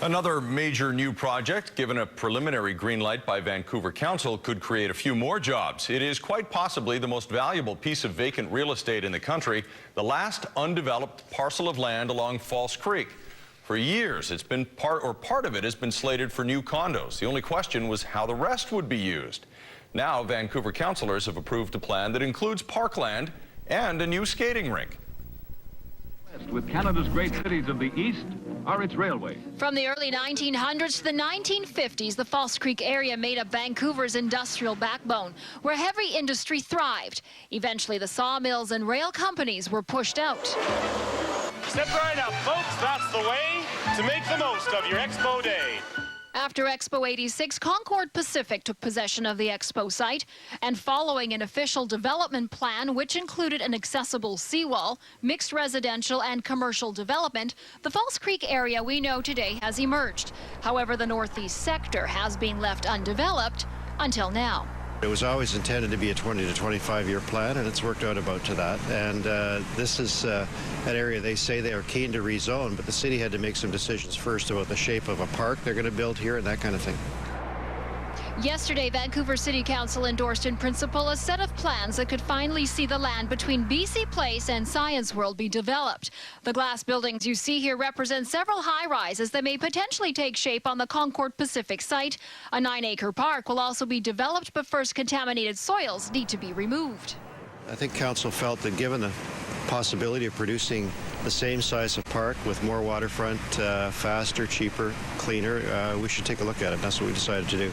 Another major new project, given a preliminary green light by Vancouver Council, could create a few more jobs. It is quite possibly the most valuable piece of vacant real estate in the country, the last undeveloped parcel of land along False Creek. For years, it's been part of it has been slated for new condos. The only question was how the rest would be used. Now, Vancouver councillors have approved a plan that includes parkland and a new skating rink. With Canada's great cities of the east are its railways. From the early 1900s to the 1950s, the False Creek area made up Vancouver's industrial backbone, where heavy industry thrived. Eventually, the sawmills and rail companies were pushed out. Step right up, folks. That's the way to make the most of your Expo Day. After Expo 86, Concord Pacific took possession of the Expo site, and following an official development plan which included an accessible seawall, mixed residential and commercial development, the False Creek area we know today has emerged. However, the northeast sector has been left undeveloped until now. It was always intended to be a 20 to 25-year plan, and it's worked out about to that. And this is an area they say they are keen to rezone, but the city had to make some decisions first about the shape of a park they're going to build here and that kind of thing. Yesterday, Vancouver City Council endorsed in principle a set of plans that could finally see the land between BC Place and Science World be developed. The glass buildings you see here represent several high-rises that may potentially take shape on the Concord Pacific site. A 9-acre park will also be developed, but first contaminated soils need to be removed. I think council felt that given the possibility of producing the same size of park with more waterfront, faster, cheaper, cleaner, we should take a look at it. That's what we decided to do.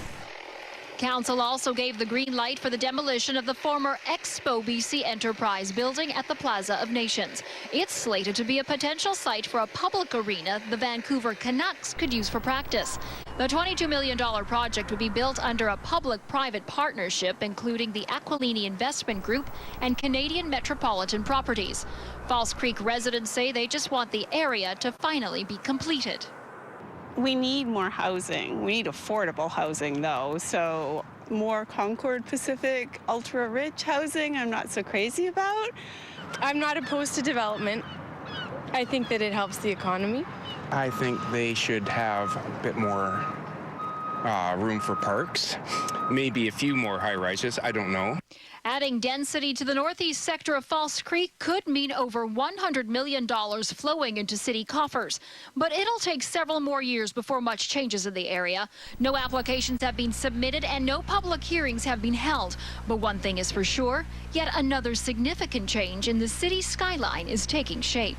Council also gave the green light for the demolition of the former Expo BC Enterprise building at the Plaza of Nations. It's slated to be a potential site for a public arena the Vancouver Canucks could use for practice. The $22 million project would be built under a public-private partnership, including the Aquilini Investment Group and Canadian Metropolitan Properties. False Creek residents say they just want the area to finally be completed. We need more housing. We need affordable housing, though. So more Concord Pacific, ultra-rich housing, I'm not so crazy about. I'm not opposed to development. I think that it helps the economy. I think they should have a bit more room for parks, maybe a few more high-rises, I don't know. Adding density to the northeast sector of False Creek could mean over $100 million flowing into city coffers. But it'll take several more years before much changes in the area. No applications have been submitted and no public hearings have been held. But one thing is for sure, yet another significant change in the city's skyline is taking shape.